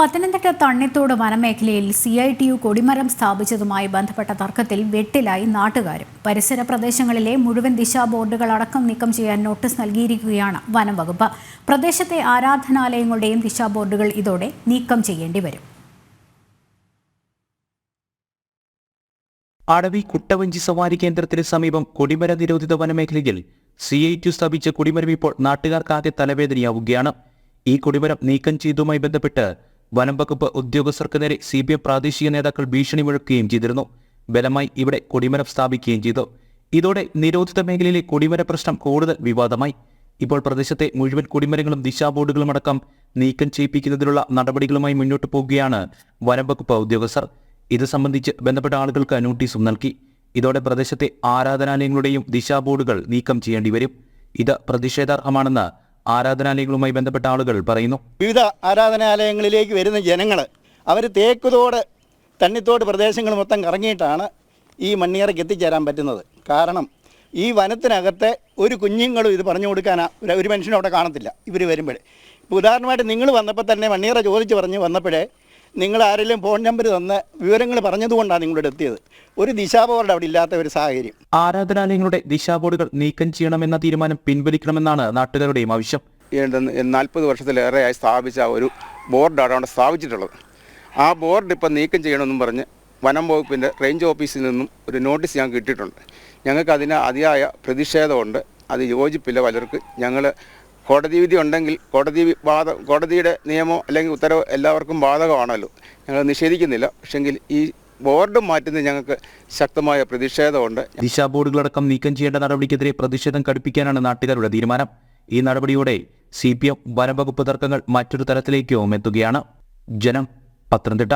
പത്തനംതിട്ട തണ്ണിത്തോട് വനമേഖലയിൽ CITU കൊടിമരം സ്ഥാപിച്ചതുമായി ബന്ധപ്പെട്ട തർക്കത്തിൽ വെട്ടിലായി നാട്ടുകാരും. പരിസര പ്രദേശങ്ങളിലെ മുഴുവൻ ദിശാ ബോർഡുകൾ അടക്കം നീക്കം ചെയ്യാൻ നോട്ടീസ് നൽകിയിരിക്കുകയാണ് വനം വകുപ്പ്. പ്രദേശത്തെ ആരാധനാലയങ്ങളുടെയും ദിശാ ബോർഡുകൾ ഇതോടെ നീക്കം ചെയ്യേണ്ടി വരും. അടവി കുട്ടവഞ്ചി സവാരി കേന്ദ്രത്തിന് സമീപം കൊടിമര നിരോധിത വനമേഖലയിൽ CITU സ്ഥാപിച്ച കൊടിമരം ഇപ്പോൾ നാട്ടുകാർക്കാകെ തലവേദനയാവുകയാണ്. ഈ കൊടിമരം നീക്കം ചെയ്തതുമായി ബന്ധപ്പെട്ട് വനം വകുപ്പ് ഉദ്യോഗസ്ഥർക്ക് നേരെ CPM പ്രാദേശിക നേതാക്കൾ ഭീഷണി മുഴക്കുകയും ചെയ്തിരുന്നു. ബലമായി ഇവിടെ കൊടിമരം സ്ഥാപിക്കുകയും ചെയ്തു. ഇതോടെ നിരോധിത മേഖലയിലെ കൊടിമര പ്രശ്നം കൂടുതൽ വിവാദമായി. ഇപ്പോൾ പ്രദേശത്തെ മുഴുവൻ കൊടിമരങ്ങളും ദിശാബോർഡുകളും അടക്കം നീക്കം ചെയ്യിപ്പിക്കുന്നതിനുള്ള നടപടികളുമായി മുന്നോട്ട് പോകുകയാണ് വനം വകുപ്പ് ഉദ്യോഗസ്ഥർ. ഇത് സംബന്ധിച്ച് ബന്ധപ്പെട്ട ആളുകൾക്ക് നോട്ടീസും നൽകി. ഇതോടെ പ്രദേശത്തെ ആരാധനാലയങ്ങളുടെയും ദിശാബോർഡുകൾ നീക്കം ചെയ്യേണ്ടി വരും. ഇത് പ്രതിഷേധാർഹമാണെന്ന് ആരാധനാലയങ്ങളുമായി ബന്ധപ്പെട്ട ആളുകൾ പറയുന്നു. വിവിധ ആരാധനാലയങ്ങളിലേക്ക് വരുന്ന ജനങ്ങൾ അവർ തേക്കുതോട് തണ്ണിത്തോട് പ്രദേശങ്ങൾ മൊത്തം കറങ്ങിയിട്ടാണ് ഈ മണ്ണിയറയ്ക്ക് എത്തിച്ചേരാൻ പറ്റുന്നത്. കാരണം ഈ വനത്തിനകത്തെ ഒരു കുഞ്ഞുങ്ങളും ഇത് പറഞ്ഞു കൊടുക്കാൻ ഒരു മനുഷ്യനും അവിടെ കാണത്തില്ല. ഇവർ വരുമ്പോൾ ഇപ്പോൾ ഉദാഹരണമായിട്ട് നിങ്ങൾ വന്നപ്പോൾ തന്നെ മണ്ണിയറ ചോദിച്ച് വന്നപ്പോഴേ നിങ്ങൾ ആരെങ്കിലും ഫോൺ നമ്പർ തന്ന് വിവരങ്ങൾ പറഞ്ഞതുകൊണ്ടാണ് നിങ്ങളുടെ എത്തിയത്. ഒരു ദിശാബോർഡ് അവിടെ ഇല്ലാത്ത ഒരു സാഹചര്യം. ആരാധനാലയങ്ങളുടെ ദിശാബോർഡുകൾ നീക്കം ചെയ്യണമെന്ന തീരുമാനം പിൻവലിക്കണമെന്നാണ് നാട്ടുകാരുടെയും ആവശ്യം. 40 വർഷത്തിലേറെയായി സ്ഥാപിച്ച ഒരു ബോർഡാണ് അവിടെ സ്ഥാപിച്ചിട്ടുള്ളത്. ആ ബോർഡ് ഇപ്പം നീക്കം ചെയ്യണമെന്നും പറഞ്ഞ് വനം വകുപ്പിൻ്റെ റേഞ്ച് ഓഫീസിൽ നിന്നും ഒരു നോട്ടീസ് ഞങ്ങൾക്ക് കിട്ടിയിട്ടുണ്ട്. ഞങ്ങൾക്ക് അതിന് അതിയായ പ്രതിഷേധമുണ്ട്. അത് യോജിപ്പില്ല പലർക്ക്. ഞങ്ങൾ കോടതി വിധി ഉണ്ടെങ്കിൽ കോടതിയുടെ നിയമം അല്ലെങ്കിൽ ഉത്തരവ് എല്ലാവർക്കും ബാധകമാണല്ലോ. ഞങ്ങൾ നിഷേധിക്കുന്നില്ല. പക്ഷെങ്കിൽ ഈ ബോർഡ് മാറ്റുന്നത് ഞങ്ങൾക്ക് ശക്തമായ പ്രതിഷേധമുണ്ട്. ദിശാ ബോർഡുകളടക്കം നീക്കം ചെയ്യേണ്ട നടപടിക്കെതിരെ പ്രതിഷേധം കടുപ്പിക്കാനാണ് നാട്ടുകാരുടെ തീരുമാനം. ഈ നടപടിയോടെ CPM വനം വകുപ്പ് തർക്കങ്ങൾ മറ്റൊരു തലത്തിലേക്കും എത്തുകയാണ്. ജനം, പത്തനംതിട്ട.